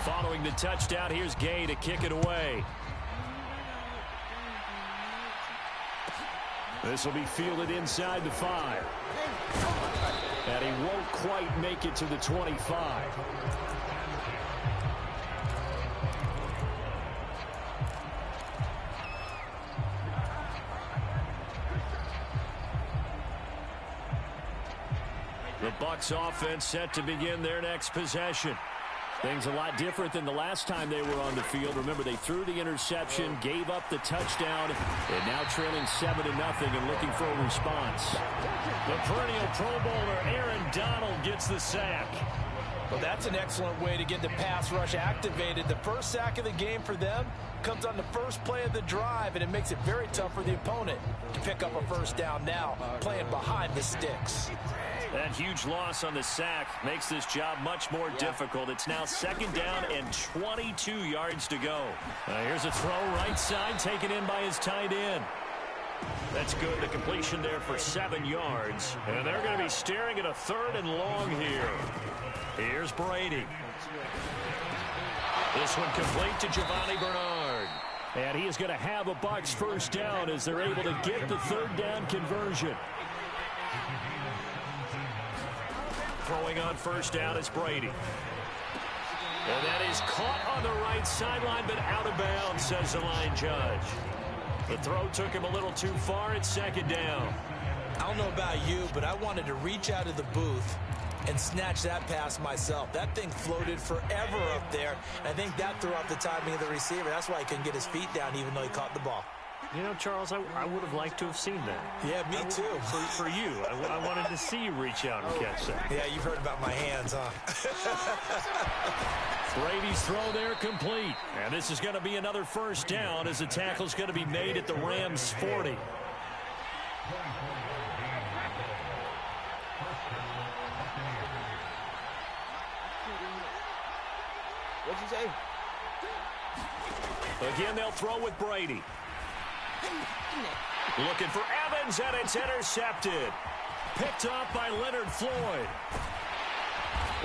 Following the touchdown, here's Gay to kick it away. This will be fielded inside the 5. And he won't quite make it to the 25. The Bucs offense set to begin their next possession. Things a lot different than the last time they were on the field. Remember, they threw the interception, gave up the touchdown, and now trailing 7-0 and looking for a response. The perennial Pro Bowler Aaron Donald gets the sack. Well, that's an excellent way to get the pass rush activated. The first sack of the game for them comes on the first play of the drive, and it makes it very tough for the opponent to pick up a first down now, playing behind the sticks. That huge loss on the sack makes this job much more difficult. It's now 2nd down and 22 yards to go. Here's a throw right side taken in by his tight end. That's good. The completion there for 7 yards. And they're going to be staring at a 3rd and long here. Here's Brady. This one complete to Giovanni Bernard. And he is going to have a Bucs first down as they're able to get the 3rd down conversion. Throwing on first down is Brady. And that is caught on the right sideline, but out of bounds, says the line judge. The throw took him a little too far. It's 2nd down. I don't know about you, but I wanted to reach out of the booth and snatch that pass myself. That thing floated forever up there. I think that threw off the timing of the receiver. That's why he couldn't get his feet down even though he caught the ball. You know, Charles, I would have liked to have seen that. Yeah, me too. For you. I wanted to see you reach out and catch that. Yeah, you've heard about my hands, huh? Brady's throw there complete. And this is going to be another first down as the tackle's going to be made at the Rams' 40. What'd you say? Again, they'll throw with Brady. Looking for Evans, and it's intercepted. Picked off by Leonard Floyd.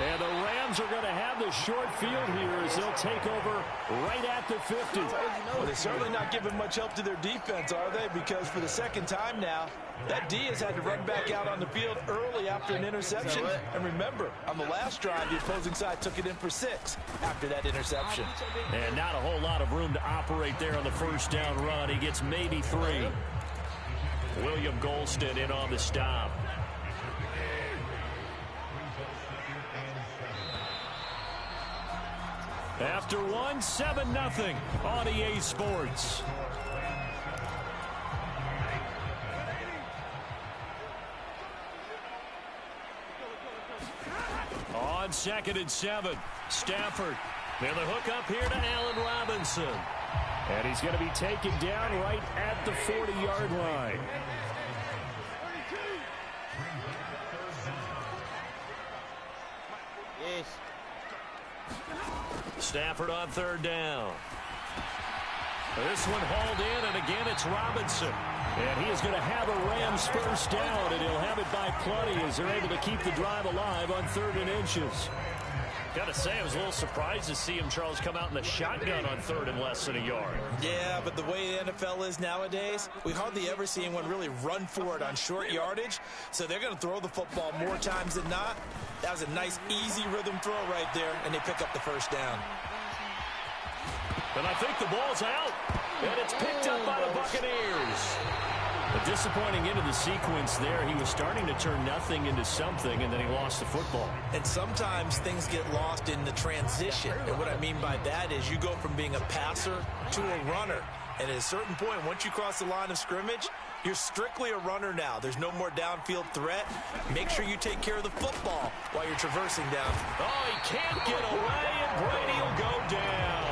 And the Rams are going to have the short field here as they'll take over right at the 50. Well, they're certainly not giving much help to their defense, are they? Because for the 2nd time now, that D has had to run back out on the field early after an interception. And remember, on the last drive, the opposing side took it in for 6 after that interception. And not a whole lot of room to operate there on the first down run. He gets maybe 3. William Golston in on the stop. After 1, 7-0 on EA Sports. On 2nd and 7, Stafford. And the hook up here to Allen Robinson. And he's going to be taken down right at the 40-yard line. Yes. Stafford on 3rd down. This one hauled in, and again it's Robinson. And he is going to have a Rams first down, and he'll have it by plenty as they're able to keep the drive alive on 3rd and inches. Got to say, I was a little surprised to see him, Charles, come out in the shotgun on 3rd and less than a yard. Yeah, but the way the NFL is nowadays, we hardly ever see anyone really run for it on short yardage. So they're going to throw the football more times than not. That was a nice, easy rhythm throw right there, and they pick up the first down. And I think the ball's out, and it's picked up by the Buccaneers. A disappointing end of the sequence there. He was starting to turn nothing into something, and then he lost the football. And sometimes things get lost in the transition. And what I mean by that is you go from being a passer to a runner. And at a certain point, once you cross the line of scrimmage, you're strictly a runner now. There's no more downfield threat. Make sure you take care of the football while you're traversing down. Oh, he can't get away, and Brady will go down.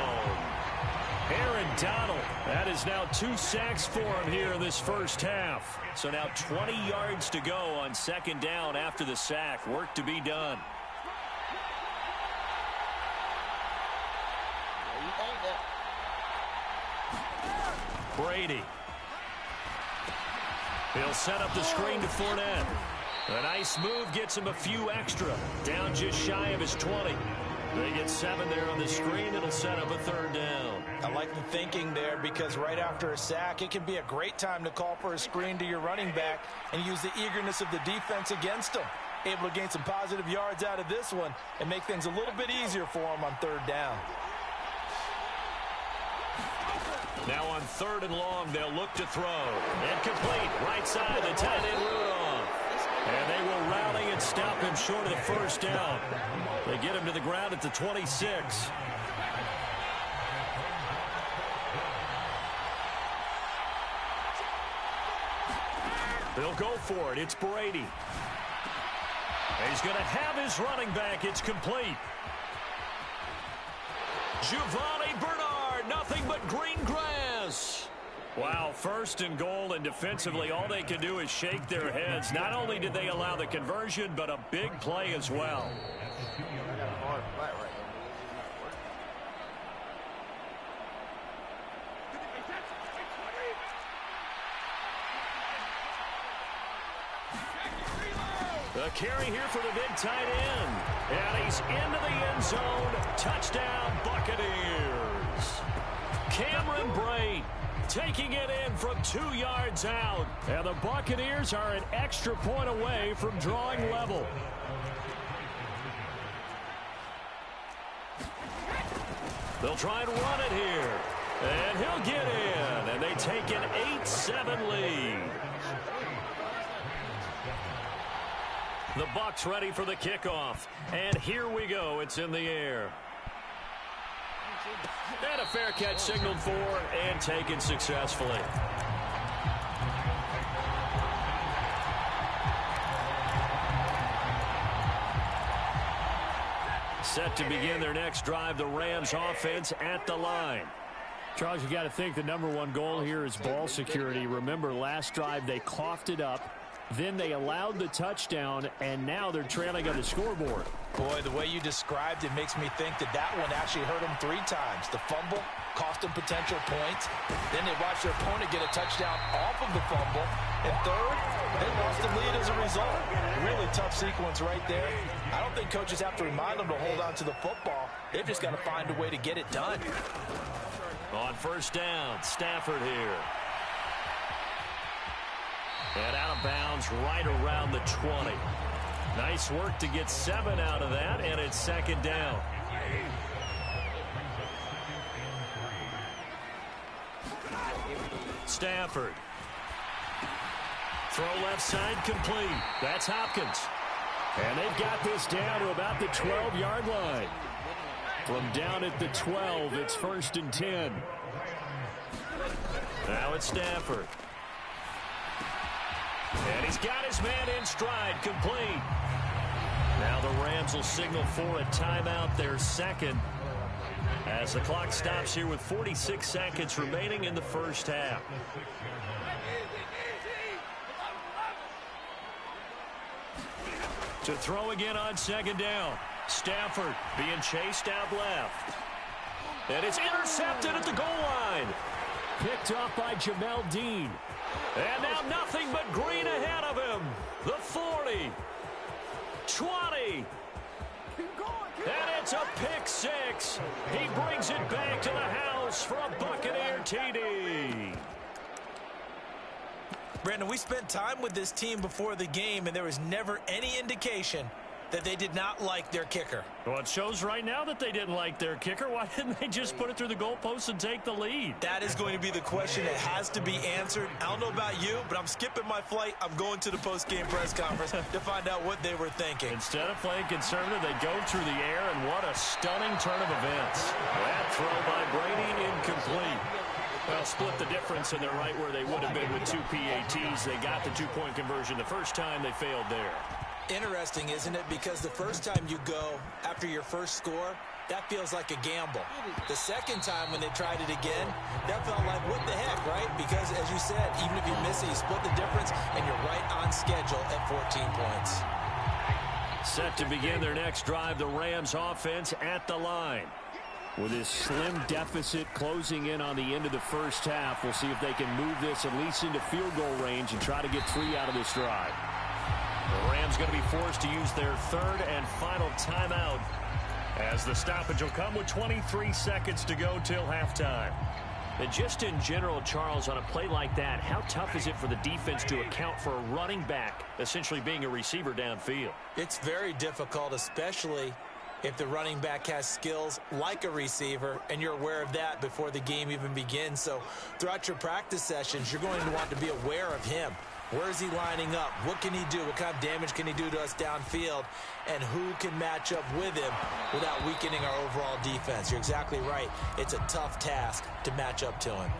Aaron Donald, that is now 2 sacks for him here in this first half. So now 20 yards to go on 2nd down after the sack. Work to be done. Brady. He'll set up the screen to Fournette. A nice move gets him a few extra. Down just shy of his 20. They get 7 there on the screen. It'll set up a 3rd down. I like the thinking there because right after a sack, it can be a great time to call for a screen to your running back and use the eagerness of the defense against them. Able to gain some positive yards out of this one and make things a little bit easier for them on 3rd down. Now on 3rd and long, they'll look to throw. And complete. Right side, the tight end Rudolph. And they will rally and stop him short of the 1st down. They get him to the ground at the 26. They'll go for it. It's Brady. And he's going to have his running back. It's complete. Giovanni Bernard, nothing but green grass. Wow, 1st and goal, and defensively all they can do is shake their heads. Not only did they allow the conversion, but a big play as well. The carry here for the big tight end. And he's into the end zone. Touchdown, Buccaneers. Cameron Brate taking it in from 2 yards out. And the Buccaneers are an extra point away from drawing level. They'll try and run it here. And he'll get in. And they take an 8-7 lead. The Bucs ready for the kickoff. And here we go. It's in the air. And a fair catch signaled for and taken successfully. Set to begin their next drive, the Rams offense at the line. Charles, you got to think the #1 goal here is ball security. Remember, last drive they coughed it up. Then they allowed the touchdown, and now they're trailing on the scoreboard. Boy, the way you described it makes me think that that one actually hurt them 3 times. The fumble cost them potential points. Then they watched their opponent get a touchdown off of the fumble. And 3rd, they lost the lead as a result. Really tough sequence right there. I don't think coaches have to remind them to hold on to the football. They've just got to find a way to get it done. On 1st down, Stafford here. And out of bounds right around the 20. Nice work to get 7 out of that, and it's 2nd down. Stafford. Throw left side complete. That's Hopkins. And they've got this down to about the 12-yard line. From down at the 12, it's 1st and 10. Now it's Stafford. And he's got his man in stride, complete. Now the Rams will signal for a timeout, their 2nd, as the clock stops here with 46 seconds remaining in the 1st half. To throw again on 2nd down. Stafford being chased out left. And it's intercepted at the goal line. Picked off by Jamel Dean. And now nothing but green ahead of him. The 40. 20. And it's a pick 6. He brings it back to the house for a Buccaneer TD. Brandon, we spent time with this team before the game, and there was never any indication that they did not like their kicker. Well, it shows right now that they didn't like their kicker. Why didn't they just put it through the goalpost and take the lead? That is going to be the question that has to be answered. I don't know about you, but I'm skipping my flight. I'm going to the post-game press conference to find out what they were thinking. Instead of playing conservative, they go through the air, and what a stunning turn of events. That throw by Brady incomplete. Well, split the difference, and they're right where they would have been with 2 PATs. They got the 2-point conversion the first time. They failed there. Interesting, isn't it? Because the first time you go after your first score, that feels like a gamble. The second time when they tried it again, that felt like, what the heck, right? Because, as you said, even if you miss it, you split the difference, and you're right on schedule at 14 points. Set to begin their next drive, the Rams offense at the line. With this slim deficit closing in on the end of the first half, we'll see if they can move this at least into field goal range and try to get 3 out of this drive. The Rams going to be forced to use their 3rd and final timeout As the stoppage will come with 23 seconds to go till halftime. And just in general, Charles, on a play like that, how tough is it for the defense to account for a running back essentially being a receiver downfield? It's very difficult, especially if the running back has skills like a receiver, and you're aware of that before the game even begins. So throughout your practice sessions, you're going to want to be aware of him. Where is he lining up? What can he do? What kind of damage can he do to us downfield? And who can match up with him without weakening our overall defense? You're exactly right. It's a tough task to match up to him.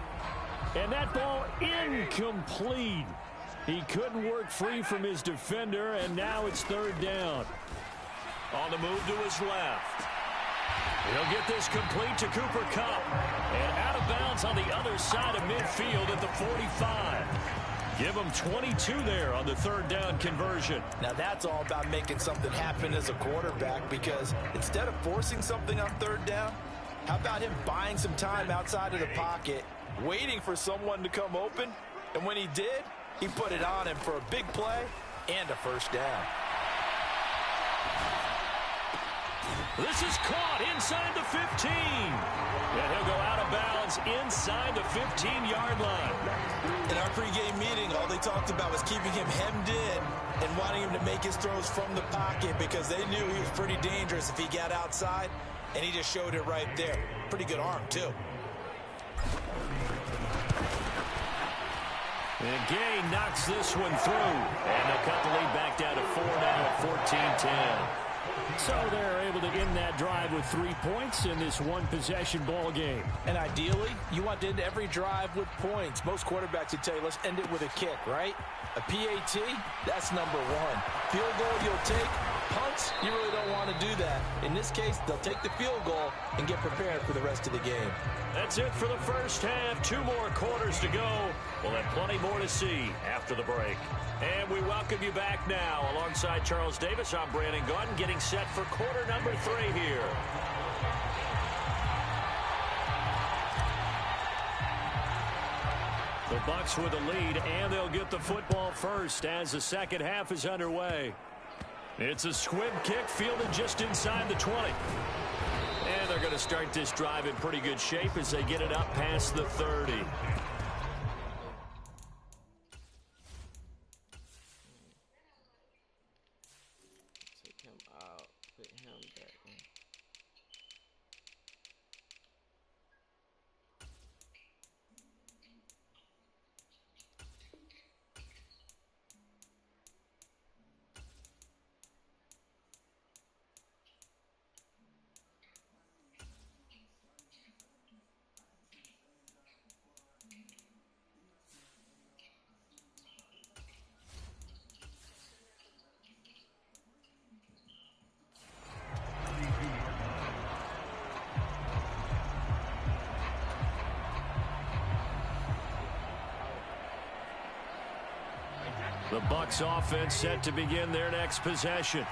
And that ball incomplete. He couldn't work free from his defender, and now it's third down. On the move to his left. He'll get this complete to Cooper Kupp. And out of bounds on the other side of midfield at the 45. Give him 22 there on the third down conversion. Now that's all about making something happen as a quarterback, because instead of forcing something on third down, how about him buying some time outside of the pocket, waiting for someone to come open, and when he did, he put it on him for a big play and a first down. This is caught inside the 15. And he'll go out of bounds inside the 15-yard line. In our pregame meeting, all they talked about was keeping him hemmed in and wanting him to make his throws from the pocket, because they knew he was pretty dangerous if he got outside, and he just showed it right there. Pretty good arm, too. And Gay knocks this one through. And they'll cut the lead back down to 4 now at 14-10. So they're able to end that drive with 3 points in this one-possession ball game. And ideally, you want to end every drive with points. Most quarterbacks would tell you, let's end it with a kick, right? A PAT, that's number one. Field goal you'll take. Punts, you really don't want to do that. In this case, they'll take the field goal and get prepared for the rest of the game. That's it for the first half. 2 more quarters to go. We'll have plenty more to see after the break. And we welcome you back now. Alongside Charles Davis, I'm Brandon Gordon, getting set for quarter number 3 here. The Bucs with a lead, and they'll get the football first as the second half is underway. It's a squib kick fielded just inside the 20. And they're going to start this drive in pretty good shape as they get it up past the 30. Take him out. Put him back in. The Bucs offense set to begin their next possession.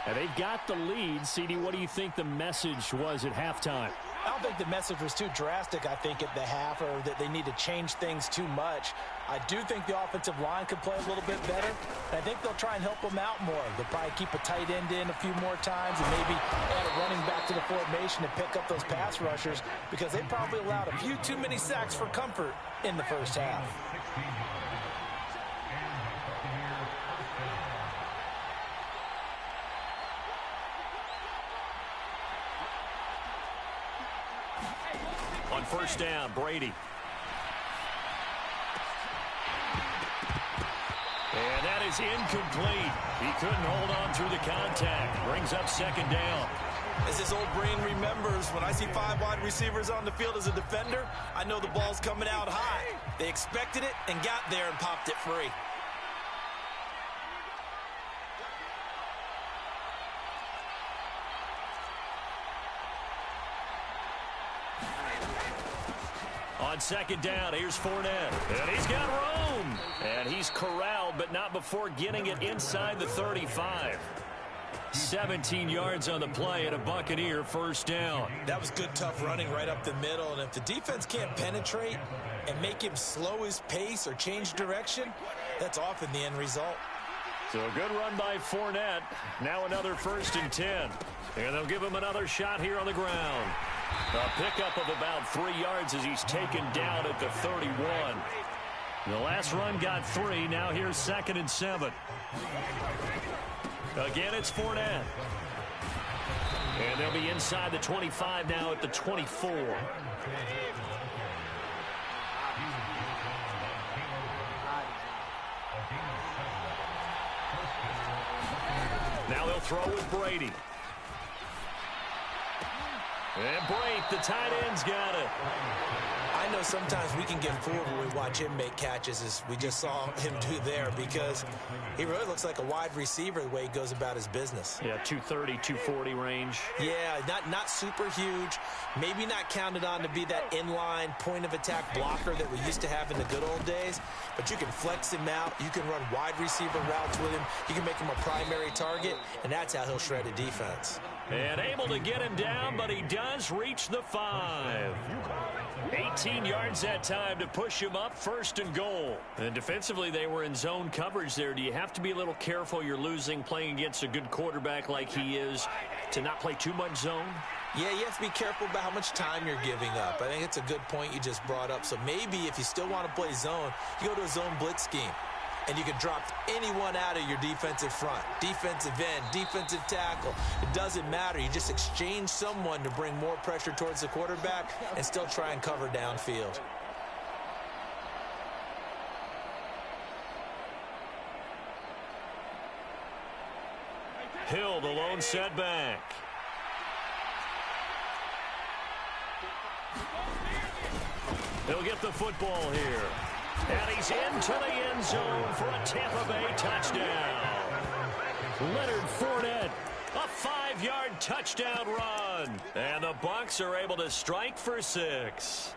And they've got the lead. CD, what do you think the message was at halftime? I don't think the message was too drastic, I think, at the half, or that they need to change things too much. I do think the offensive line could play a little bit better. I think they'll try and help them out more. They'll probably keep a tight end in a few more times and maybe add a running back to the formation and pick up those pass rushers, because they probably allowed a few too many sacks for comfort in the first half. On first down, Brady. And that is incomplete. He couldn't hold on through the contact. Brings up second down. As his old brain remembers, when I see 5 wide receivers on the field as a defender, I know the ball's coming out high. They expected it and got there and popped it free. On second down, here's Fournette. And he's got room. And he's corralled, but not before getting it inside the 35. 17 yards on the play and a Buccaneer first down. That was good, tough running right up the middle. And if the defense can't penetrate and make him slow his pace or change direction, that's often the end result. So a good run by Fournette. Now another 1st and 10. And they'll give him another shot here on the ground. A pickup of about 3 yards as he's taken down at the 31. The last run got 3. Now here's 2nd and 7. Again, it's Fournette. And they'll be inside the 25 now at the 24. Now they'll throw with Brady. And Brate, the tight end's got it. I know sometimes we can get fooled when we watch him make catches, as we just saw him do there, because he really looks like a wide receiver the way he goes about his business. Yeah, 230, 240 range. Yeah, not super huge. Maybe not counted on to be that inline point-of-attack blocker that we used to have in the good old days, but you can flex him out. You can run wide receiver routes with him. You can make him a primary target, and that's how he'll shred a defense. And able to get him down, but he does reach the 5. 18 yards that time to push him up, 1st and goal. And defensively, they were in zone coverage there. Do you have to be a little careful? You're losing playing against a good quarterback like he is to not play too much zone? Yeah, you have to be careful about how much time you're giving up. I think it's a good point you just brought up. So maybe if you still want to play zone, you go to a zone blitz scheme. And you can drop anyone out of your defensive front, defensive end, defensive tackle. It doesn't matter. You just exchange someone to bring more pressure towards the quarterback and still try and cover downfield. Hill, the lone setback. He'll get the football here. And he's into the end zone for a Tampa Bay touchdown. Leonard Fournette, a 5-yard touchdown run. And the Bucs are able to strike for 6.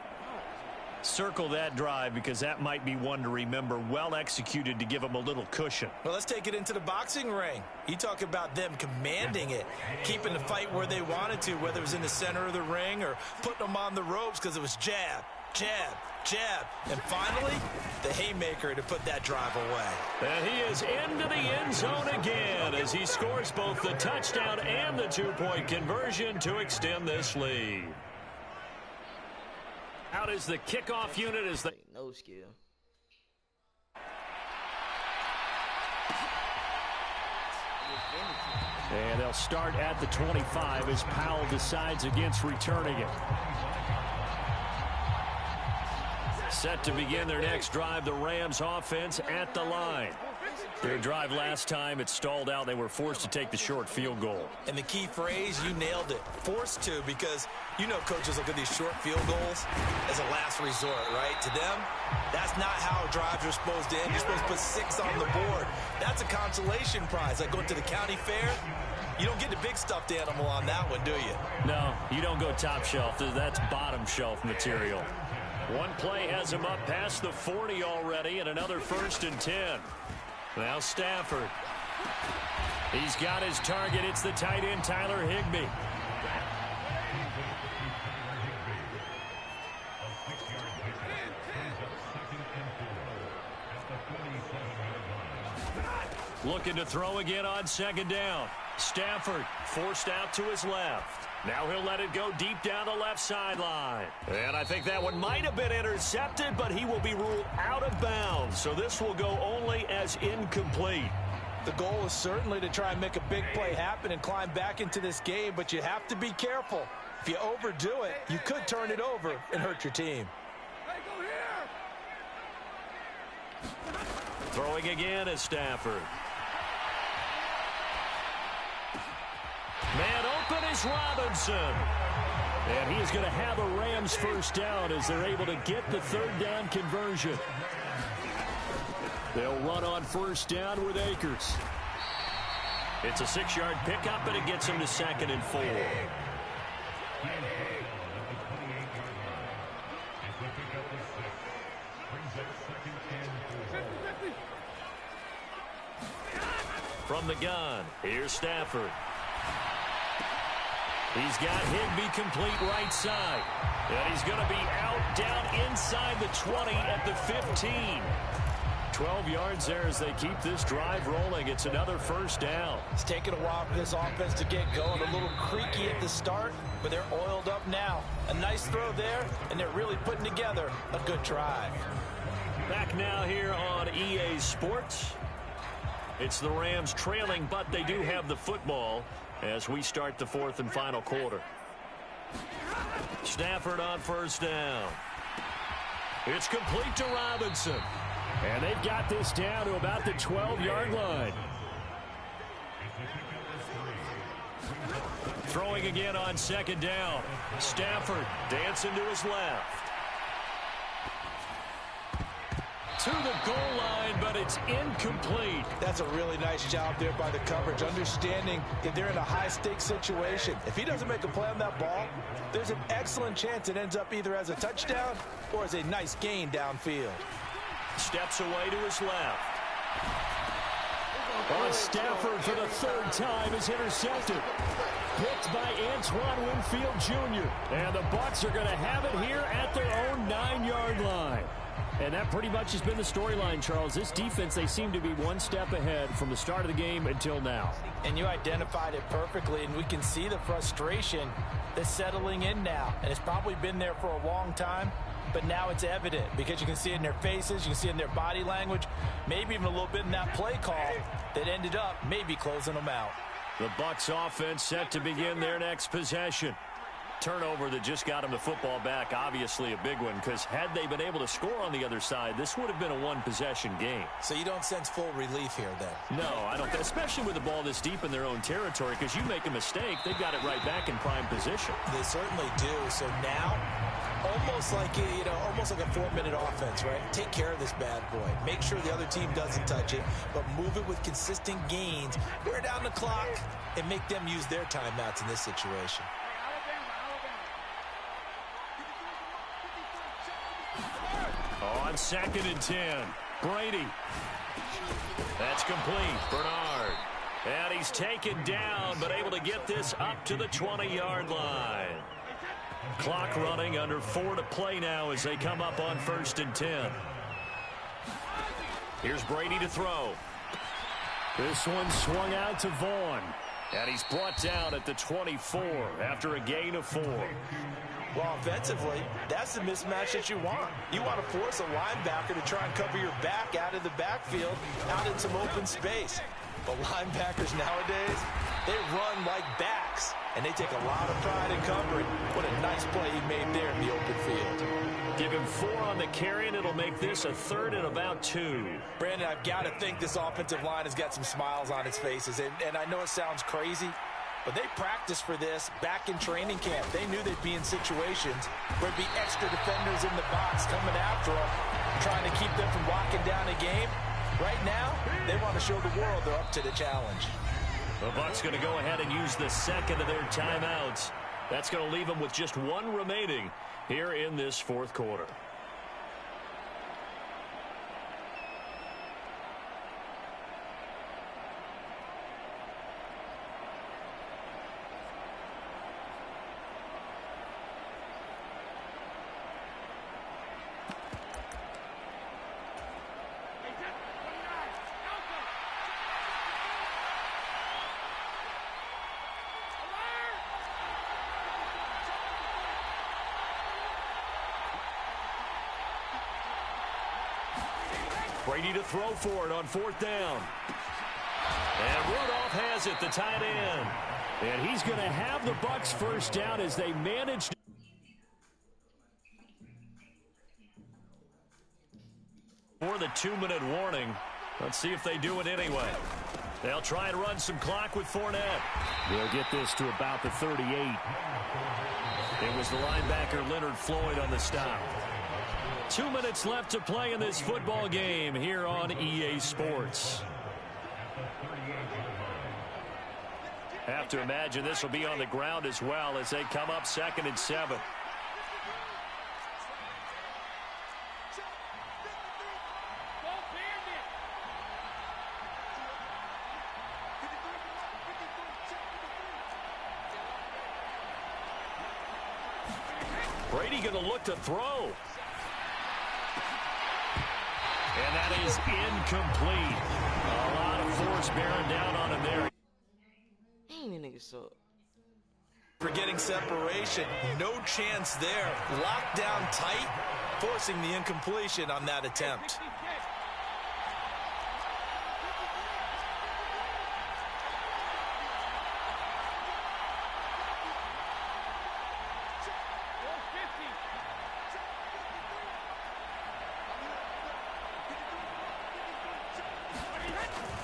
Circle that drive because that might be one to remember. Well executed to give them a little cushion. Well, let's take it into the boxing ring. You talk about them commanding it, keeping the fight where they wanted to, whether it was in the center of the ring or putting them on the ropes because it was jab, jab, jab, and finally, the haymaker to put that drive away. And he is into the end zone again as he scores both the touchdown and the 2-point conversion to extend this lead. Out is the kickoff unit as they... No skill. And they'll start at the 25 as Powell decides against returning it. Set to begin their next drive, the Rams offense at the line. Their drive last time, it stalled out. They were forced to take the short field goal. And the key phrase, you nailed it, forced to, because you know coaches look at these short field goals as a last resort, right? To them, that's not how drives are supposed to end. You're supposed to put 6 on the board. That's a consolation prize. Like going to the county fair, you don't get the big stuffed animal on that one, do you? No, you don't go top shelf. That's bottom shelf material. One play has him up past the 40 already, and another 1st and 10. Now Stafford. He's got his target. It's the tight end, Tyler Higbee. Looking to throw again on 2nd down. Stafford forced out to his left. Now he'll let it go deep down the left sideline. And I think that one might have been intercepted, but he will be ruled out of bounds. So this will go only as incomplete. The goal is certainly to try and make a big play happen and climb back into this game, but you have to be careful. If you overdo it, you could turn it over and hurt your team. Throwing again is Stafford. Man open is Robinson. And he is going to have a Rams first down as they're able to get the 3rd down conversion. They'll run on 1st down with Akers. It's a 6-yard pickup, and it gets him to 2nd and 4. From the gun, here's Stafford. He's got Higbee complete right side. And he's going to be out down inside the 20 at the 15. 12 yards there as they keep this drive rolling. It's another first down. It's taken a while for this offense to get going. A little creaky at the start, but they're oiled up now. A nice throw there, and they're really putting together a good drive. Back now here on EA Sports. It's the Rams trailing, but they do have the football as we start the fourth and final quarter. Stafford on first down. It's complete to Robinson. And they've got this down to about the 12-yard line. Throwing again on second down. Stafford dancing to his left. To the goal line, but it's incomplete. That's a really nice job there by the coverage, understanding that they're in a high-stakes situation. If he doesn't make a play on that ball, there's an excellent chance it ends up either as a touchdown or as a nice gain downfield. Steps away to his left. On Stafford for the third time is intercepted. Picked by Antoine Winfield Jr. And the Bucs are going to have it here at their own 9-yard line. And that pretty much has been the storyline, Charles. This defense, they seem to be one step ahead from the start of the game until now. And you identified it perfectly, and we can see the frustration that's settling in now. And it's probably been there for a long time, but now it's evident because you can see it in their faces, you can see it in their body language, maybe even a little bit in that play call that ended up maybe closing them out. The Bucs offense set to begin their next possession. Turnover that just got them the football back, obviously a big one, because had they been able to score on the other side, this would have been a one-possession game. So you don't sense full relief here then? No, I don't, especially with the ball this deep in their own territory, because you make a mistake, they've got it right back in prime position. They certainly do. So now, almost like a 4-minute offense, right? Take care of this bad boy. Make sure the other team doesn't touch it, but move it with consistent gains. Wear down the clock and make them use their timeouts in this situation. On 2nd and 10, Brady. That's complete. Bernard. And he's taken down, but able to get this up to the 20-yard line. Clock running, under 4 to play now as they come up on 1st and 10. Here's Brady to throw. This one swung out to Vaughn. And he's brought down at the 24 after a gain of 4. Well, offensively, that's the mismatch that you want. You want to force a linebacker to try and cover your back out of the backfield, out in some open space. But linebackers nowadays, they run like backs, and they take a lot of pride in covering. What a nice play he made there in the open field. Give him 4 on the carry, and it'll make this a 3rd and about 2. Brandon, I've got to think this offensive line has got some smiles on its faces, and I know it sounds crazy, but they practiced for this back in training camp. They knew they'd be in situations where there'd be extra defenders in the box coming after them, trying to keep them from locking down a game. Right now, they want to show the world they're up to the challenge. The Bucs going to go ahead and use the second of their timeouts. That's going to leave them with just 1 remaining here in this 4th quarter. Brady to throw for it on 4th down. And Rudolph has it, the tight end. And he's going to have the Bucs first down as they managed. For the 2-minute warning. Let's see if they do it anyway. They'll try and run some clock with Fournette. They'll get this to about the 38. It was the linebacker Leonard Floyd on the stop. 2 minutes left to play in this football game here on EA Sports. Have to imagine this will be on the ground as well as they come up 2nd and 7. Brady going to look to throw. And that is incomplete. A lot of force bearing down on him there. Dang, that nigga so. For getting separation, no chance there. Locked down tight, forcing the incompletion on that attempt.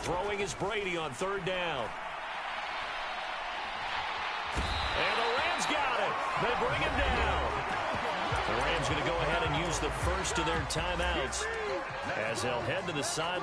Throwing is Brady on third down. And the Rams got it. They bring him down. The Rams going to go ahead and use the first of their timeouts as they'll head to the sideline.